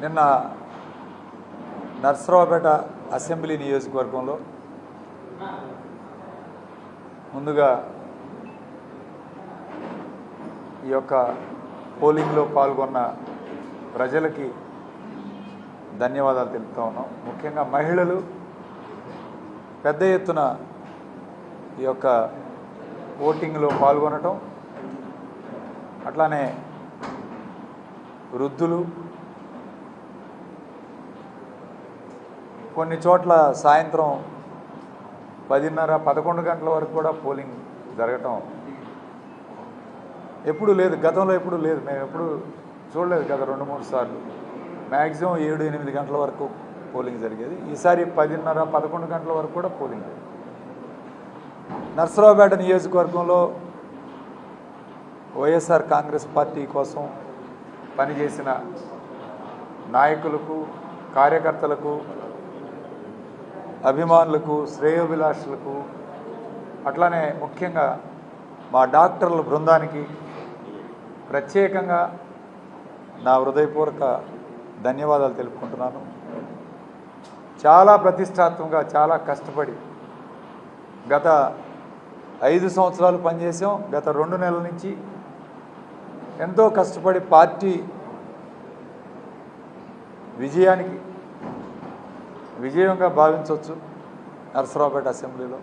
నిన్న నర్సరావుపేట అసెంబ్లీ నియోజకవర్గంలో ముందుగా ఈ యొక్క పోలింగ్లో పాల్గొన్న ప్రజలకి ధన్యవాదాలు తెలుపుతా ఉన్నాం. ముఖ్యంగా మహిళలు పెద్ద ఎత్తున ఈ యొక్క ఓటింగ్లో పాల్గొనటం, అట్లానే వృద్ధులు, కొన్ని చోట్ల సాయంత్రం 10:30-11 గంటల వరకు కూడా పోలింగ్ జరగటం ఎప్పుడు లేదు, గతంలో ఎప్పుడు లేదు, మేము ఎప్పుడు చూడలేదు. గత 2-3 సార్లు మ్యాక్సిమం 7-8 గంటల వరకు పోలింగ్ జరిగేది. ఈసారి 10:30-11 గంటల వరకు కూడా పోలింగ్ జరిగింది. నర్సరావుపేట నియోజకవర్గంలో వైఎస్ఆర్ కాంగ్రెస్ పార్టీ కోసం పనిచేసిన నాయకులకు, కార్యకర్తలకు, అభిమానులకు, శ్రేయోభిలాషులకు, అట్లానే ముఖ్యంగా మా డాక్టర్ల బృందానికి ప్రత్యేకంగా నా హృదయపూర్వక ధన్యవాదాలు తెలుపుకుంటున్నాను. చాలా ప్రతిష్టాత్మకంగా, చాలా కష్టపడి గత 5 సంవత్సరాలు పనిచేసాం. గత 2 నెలల నుంచి ఎంతో కష్టపడి పార్టీ విజయంగా భావించవచ్చు. నర్సరావుపేట అసెంబ్లీలో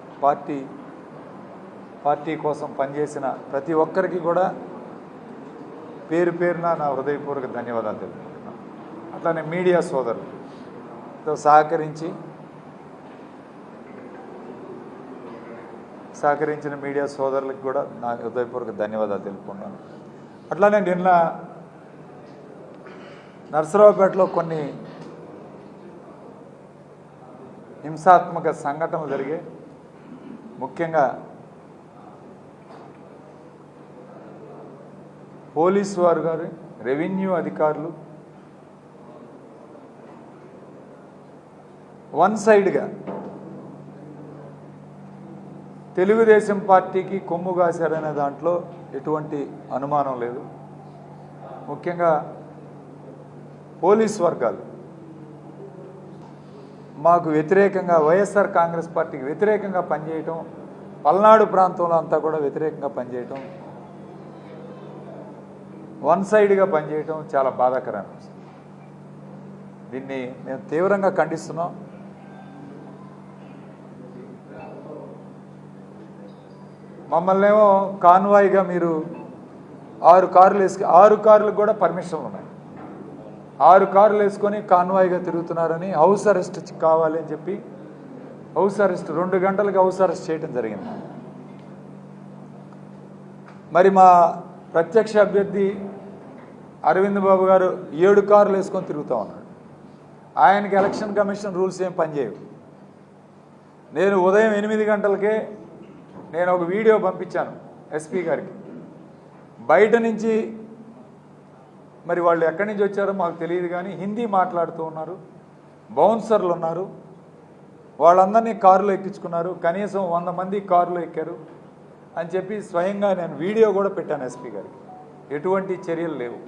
పార్టీ కోసం పనిచేసిన ప్రతి ఒక్కరికి కూడా పేరు పేరున నా హృదయపూర్వక ధన్యవాదాలు తెలుపుకుంటున్నాను. అట్లానే మీడియా సోదరులతో సహకరించిన మీడియా సోదరులకు కూడా నా హృదయపూర్వక ధన్యవాదాలు తెలుపుకుంటున్నాను. అట్లానే నిన్న నర్సరావుపేటలో కొన్ని హింసాత్మక సంఘటనలు జరిగాయి. ముఖ్యంగా పోలీసు వారు గారు, రెవెన్యూ అధికారులు వన్ సైడ్గా తెలుగుదేశం పార్టీకి కొమ్ము కాశారనే దాంట్లో ఎటువంటి అనుమానం లేదు. ముఖ్యంగా పోలీస్ వర్గాలు మాకు వ్యతిరేకంగా, వైఎస్ఆర్ కాంగ్రెస్ పార్టీకి వ్యతిరేకంగా పనిచేయటం, పల్నాడు ప్రాంతంలో అంతా కూడా వ్యతిరేకంగా పనిచేయటం, వన్ సైడ్గా పనిచేయటం చాలా బాధాకరం. దీన్ని మేము తీవ్రంగా ఖండిస్తున్నాం. మమ్మల్ని ఏమో కాన్వాయ్గా మీరు 6 కార్లకు కూడా పర్మిషన్లు ఉన్నాయి. 6 కార్లు వేసుకొని కాన్వాయ్గా తిరుగుతున్నారని హౌస్ అరెస్ట్ కావాలి అని చెప్పి హౌస్ అరెస్ట్ 2 గంటలకి హౌస్ అరెస్ట్ చేయడం జరిగింది. మరి మా ప్రత్యక్ష అభ్యర్థి అరవింద్ బాబు గారు 7 కార్లు వేసుకొని తిరుగుతూ ఉన్నాడు. ఆయనకి ఎలక్షన్ కమిషన్ రూల్స్ ఏం పనిచేయవు. నేను ఉదయం 8 గంటలకే నేను ఒక వీడియో పంపించాను ఎస్పీ గారికి. బయట నుంచి మరి వాళ్ళు ఎక్కడి నుంచి వచ్చారో మాకు తెలియదు, కానీ హిందీ మాట్లాడుతూ ఉన్నారు, బౌన్సర్లు ఉన్నారు, వాళ్ళందరినీ కారులో ఎక్కించుకున్నారు, కనీసం 100 మంది కారులో ఎక్కారు అని చెప్పి స్వయంగా నేను వీడియో కూడా పెట్టాను ఎస్పీ గారికి. ఎటువంటి చర్యలు లేవు,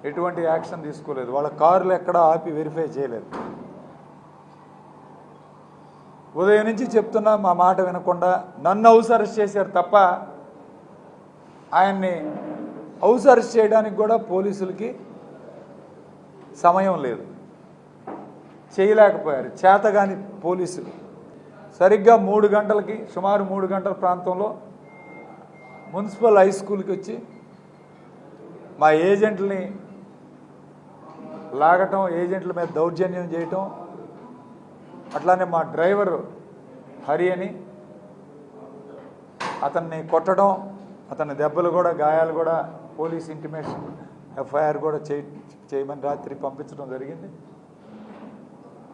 ఎటువంటి యాక్షన్ తీసుకోలేదు, వాళ్ళ కార్లు ఎక్కడా ఆపి వెరిఫై చేయలేదు. ఉదయం నుంచి చెప్తున్నా మా మాట వినకుండా నన్ను హౌస్ అరెస్ట్ చేశారు తప్ప ఆయన్ని హౌస్ అరెస్ట్ చేయడానికి కూడా పోలీసులకి సమయం లేదు, చేయలేకపోయారు. చేతగాని పోలీసులు సరిగ్గా 3 గంటలకి, సుమారు 3 గంటల ప్రాంతంలో మున్సిపల్ హై స్కూల్కి వచ్చి మా ఏజెంట్లని లాగటం, ఏజెంట్ల మీద దౌర్జన్యం చేయటం, అట్లానే మా డ్రైవర్ హరి అని అతన్ని కొట్టడం, అతని దెబ్బలు కూడా, గాయాలు కూడా, పోలీస్ ఇంటిమేషన్ ఎఫ్ఐఆర్ కూడా చేయమని రాత్రి పంపించడం జరిగింది,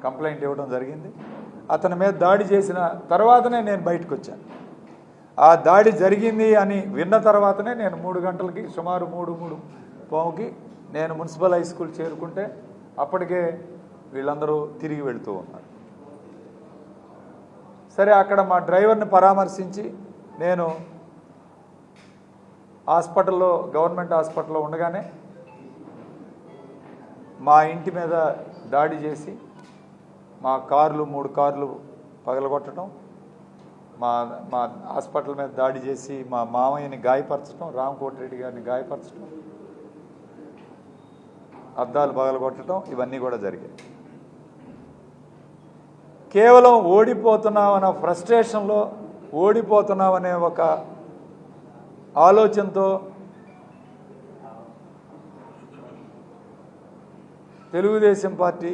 కంప్లైంట్ ఇవ్వడం జరిగింది. అతని మీద దాడి చేసిన తర్వాతనే నేను బయటకు వచ్చాను. ఆ దాడి జరిగింది అని విన్న తర్వాతనే నేను 3 గంటలకి, సుమారు 3:03 నేను మున్సిపల్ హై స్కూల్ చేరుకుంటే అప్పటికే వీళ్ళందరూ తిరిగి వెళుతూ ఉన్నారు. సరే, అక్కడ మా డ్రైవర్ని పరామర్శించి నేను హాస్పిటల్లో, గవర్నమెంట్ హాస్పిటల్లో ఉండగానే మా ఇంటి మీద దాడి చేసి మా కార్లు 3 కార్లు పగలగొట్టడం, మా మా హాస్పిటల్ మీద దాడి చేసి మా మామయ్యని గాయపరచడం, రామకోటిరెడ్డి గారిని గాయపరచడం, అద్దాలు పగలగొట్టడం, ఇవన్నీ కూడా జరిగాయి. కేవలం ఓడిపోతున్నామన్న ఫ్రస్ట్రేషన్లో, ఓడిపోతున్నామనే ఒక ఆలోచనతో తెలుగుదేశం పార్టీ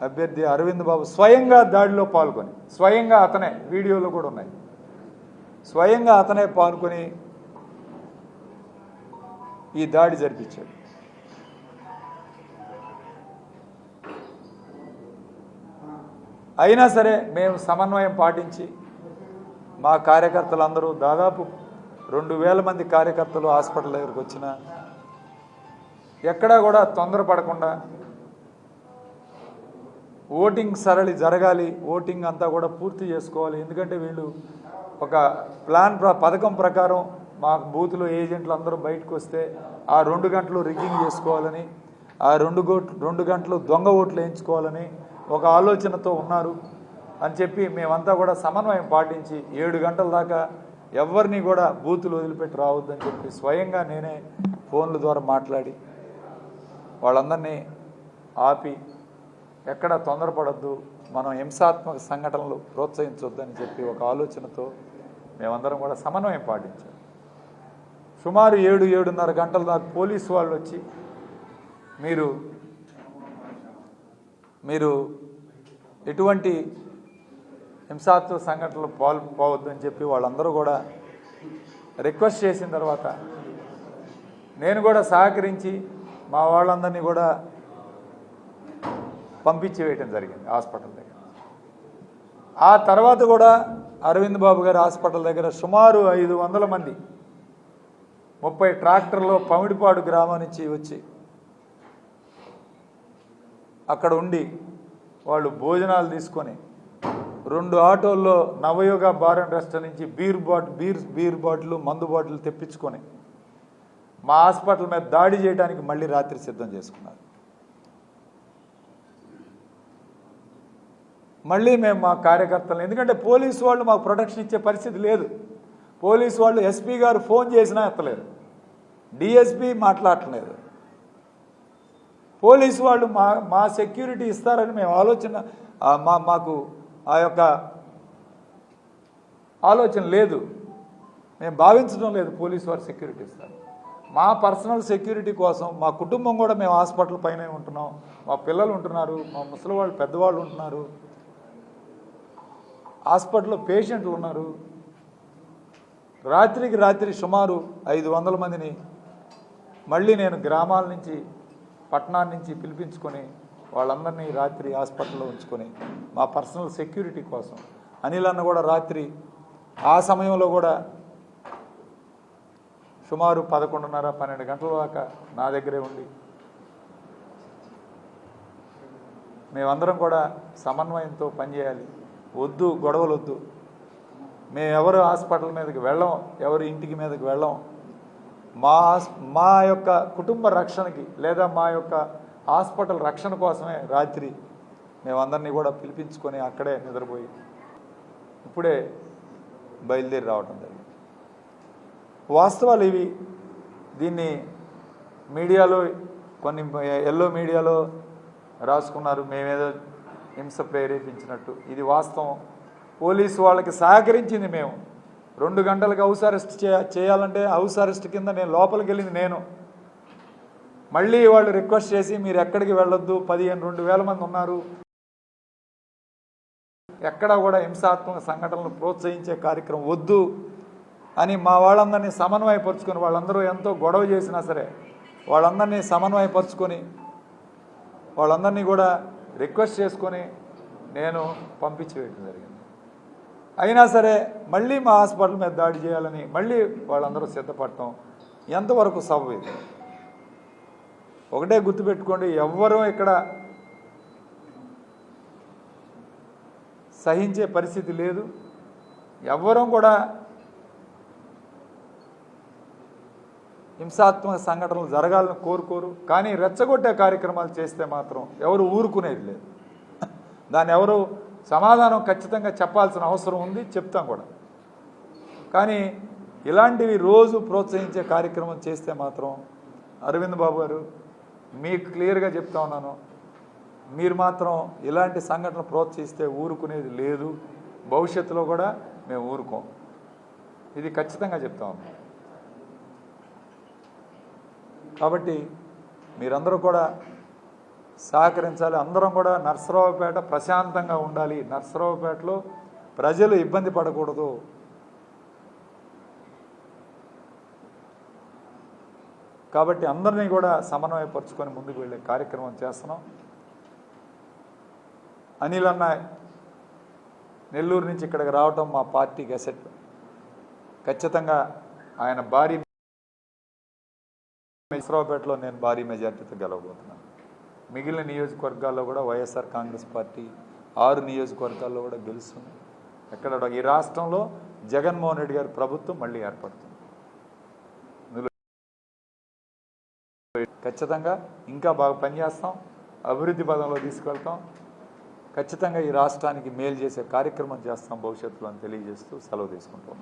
అభ్యర్థి అరవింద్ బాబు స్వయంగా దాడిలో పాల్గొని, స్వయంగా అతనే, వీడియోలు కూడా ఉన్నాయి, స్వయంగా అతనే పాల్గొని ఈ దాడి జరిపించాడు. అయినా సరే మేము సమన్వయం పాటించి మా కార్యకర్తలందరూ దాదాపు 2000 మంది కార్యకర్తలు హాస్పిటల్ దగ్గరకు వచ్చిన ఎక్కడా కూడా తొందరపడకుండా ఓటింగ్ సరళి జరగాలి, ఓటింగ్ అంతా కూడా పూర్తి చేసుకోవాలి. ఎందుకంటే వీళ్ళు ఒక పథకం ప్రకారం మా బూత్లో ఏజెంట్లు అందరూ బయటకు వస్తే ఆ 2 గంటలు రిగ్గింగ్ చేసుకోవాలని, ఆ 2 గంటలు దొంగ ఓట్లు వేయించుకోవాలని ఒక ఆలోచనతో ఉన్నారు అని చెప్పి మేమంతా కూడా సమన్వయం పాటించి 7 గంటల దాకా ఎవరిని కూడా బూతులు వదిలిపెట్టి రావద్దని చెప్పి స్వయంగా నేనే ఫోన్ల ద్వారా మాట్లాడి వాళ్ళందరినీ ఆపి ఎక్కడ తొందరపడద్దు, మనం హింసాత్మక సంఘటనలు ప్రోత్సహించొద్దని చెప్పి ఒక ఆలోచనతో మేమందరం కూడా సమన్వయం పాటించాం. సుమారు 7-7:30 గంటల దాకా పోలీసు వాళ్ళు వచ్చి మీరు ఎటువంటి హింసాత్మక సంఘటనలు పాల్పోవద్దని చెప్పి వాళ్ళందరూ కూడా రిక్వెస్ట్ చేసిన తర్వాత నేను కూడా సహకరించి మా వాళ్ళందరినీ కూడా పంపించి వేయటం జరిగింది హాస్పిటల్ దగ్గర. ఆ తర్వాత కూడా అరవింద్ బాబు గారి హాస్పిటల్ దగ్గర సుమారు 500 మంది 30 ట్రాక్టర్లో పమిడిపాడు గ్రామం నుంచి వచ్చి అక్కడ ఉండి వాళ్ళు భోజనాలు తీసుకొని 2 ఆటోల్లో నవయోగ బార్ అండ్ రెస్ట్ నుంచి బీర్ బాటిల్ మందు బాటిల్ తెప్పించుకొని మా హాస్పిటల్ మీద దాడి చేయడానికి మళ్ళీ రాత్రి సిద్ధం చేసుకున్నారు. మళ్ళీ మేము మా కార్యకర్తలు, ఎందుకంటే పోలీసు వాళ్ళు మాకు ప్రొటెక్షన్ ఇచ్చే పరిస్థితి లేదు. పోలీసు వాళ్ళు ఎస్పీ గారు ఫోన్ చేసినా ఎత్తలేరు, డిఎస్పీ మాట్లాడట్లేదు. పోలీసు వాళ్ళు మా సెక్యూరిటీ ఇస్తారని మేము మాకు ఆ యొక్క ఆలోచన లేదు, మేము భావించడం లేదు పోలీసు వారు సెక్యూరిటీ ఇస్తారు. మా పర్సనల్ సెక్యూరిటీ కోసం మా కుటుంబం కూడా మేము హాస్పిటల్ పైనే ఉంటున్నాం, మా పిల్లలు ఉంటున్నారు, మా ముసలి వాళ్ళు పెద్దవాళ్ళు ఉంటున్నారు, హాస్పిటల్లో పేషెంట్లు ఉన్నారు. రాత్రికి రాత్రి సుమారు 500 మందిని మళ్ళీ నేను గ్రామాల నుంచి పట్టణాల నుంచి పిలిపించుకొని వాళ్ళందరినీ రాత్రి హాస్పిటల్లో ఉంచుకొని మా పర్సనల్ సెక్యూరిటీ కోసం అనిల్ అన్న కూడా రాత్రి ఆ సమయంలో కూడా సుమారు 11:30-12 గంటల దాకా నా దగ్గరే ఉండి మేమందరం కూడా సమన్వయంతో పనిచేయాలి. వద్దు, గొడవలు వద్దు, మేము ఎవరు హాస్పిటల్ మీదకి వెళ్ళం, ఎవరి ఇంటికి మీదకి వెళ్ళం. మా యొక్క కుటుంబ రక్షణకి లేదా మా యొక్క హాస్పిటల్ రక్షణ కోసమే రాత్రి మేమందరినీ కూడా పిలిపించుకొని అక్కడే నిద్రపోయి ఇప్పుడే బయలుదేరి రావడం జరిగింది. వాస్తవాలు ఇవి. దీన్ని మీడియాలో కొన్ని ఎల్లో మీడియాలో రాసుకున్నారు మేమేదో హింస ప్రేరేపించినట్టు. ఇది వాస్తవం. పోలీసు వాళ్ళకి సహకరించింది మేము. 2 గంటలకు హౌస్ అరెస్ట్ చేయాలంటే హౌస్ అరెస్ట్ కింద నేను లోపలికి వెళ్ళింది నేను. మళ్ళీ వాళ్ళు రిక్వెస్ట్ చేసి మీరు ఎక్కడికి వెళ్ళొద్దు, 2,000 మంది ఉన్నారు, ఎక్కడా కూడా హింసాత్మక సంఘటనలు ప్రోత్సహించే కార్యక్రమం వద్దు అని మా వాళ్ళందరినీ సమన్వయపరుచుకొని, వాళ్ళందరూ ఎంతో గొడవ చేసినా సరే వాళ్ళందరినీ సమన్వయపరుచుకొని వాళ్ళందరినీ కూడా రిక్వెస్ట్ చేసుకొని నేను పంపించి వేయడం జరిగింది. అయినా సరే మళ్ళీ మా హాస్పిటల్ మీద దాడి చేయాలని మళ్ళీ వాళ్ళందరూ సిద్ధపడటం ఎంతవరకు సబబు? ఇది ఒకటే గుర్తుపెట్టుకోండి, ఎవ్వరూ ఇక్కడ సహించే పరిస్థితి లేదు. ఎవ్వరూ కూడా హింసాత్మక సంఘటనలు జరగాలని కోరుకోరు. కానీ రెచ్చగొట్టే కార్యక్రమాలు చేస్తే మాత్రం ఎవరు ఊరుకునేది లేదు. దాన్ని ఎవరు సమాధానం ఖచ్చితంగా చెప్పాల్సిన అవసరం ఉంది, చెప్తాం కూడా. కానీ ఇలాంటివి రోజు ప్రోత్సహించే కార్యక్రమం చేస్తే మాత్రం అరవింద్ బాబు గారు మీకు క్లియర్గా చెప్తా ఉన్నాను, మీరు మాత్రం ఇలాంటి సంఘటనలు ప్రోత్సహిస్తే ఊరుకునేది లేదు. భవిష్యత్తులో కూడా మేము ఊరుకోం. ఇది ఖచ్చితంగా చెప్తా ఉన్నాం. కాబట్టి మీరందరూ కూడా సహకరించాలి. అందరం కూడా నర్సరావుపేట ప్రశాంతంగా ఉండాలి. నర్సరావుపేటలో ప్రజలు ఇబ్బంది పడకూడదు. కాబట్టి అందరినీ కూడా సమన్వయపరుచుకొని ముందుకు వెళ్ళే కార్యక్రమం చేస్తున్నాం. అనిల్ అన్న నెల్లూరు నుంచి ఇక్కడికి రావటం మా పార్టీకి అసెట్. ఖచ్చితంగా ఆయన భారీ నర్సరావుపేటలో నేను భారీ మెజార్టీతో గెలవబోతున్నాను. మిగిలిన నియోజకవర్గాల్లో కూడా వైఎస్ఆర్ కాంగ్రెస్ పార్టీ 6 నియోజకవర్గాల్లో కూడా గెలుస్తుంది. ఎక్కడ ఈ రాష్ట్రంలో జగన్మోహన్ రెడ్డి గారి ప్రభుత్వం మళ్ళీ ఏర్పడుతుంది. ఖచ్చితంగా ఇంకా బాగా పనిచేస్తాం, అభివృద్ధి పదంలో తీసుకెళ్తాం. ఖచ్చితంగా ఈ రాష్ట్రానికి మేలు చేసే కార్యక్రమం చేస్తాం భవిష్యత్తులో అని తెలియజేస్తూ సెలవు తీసుకుంటాం.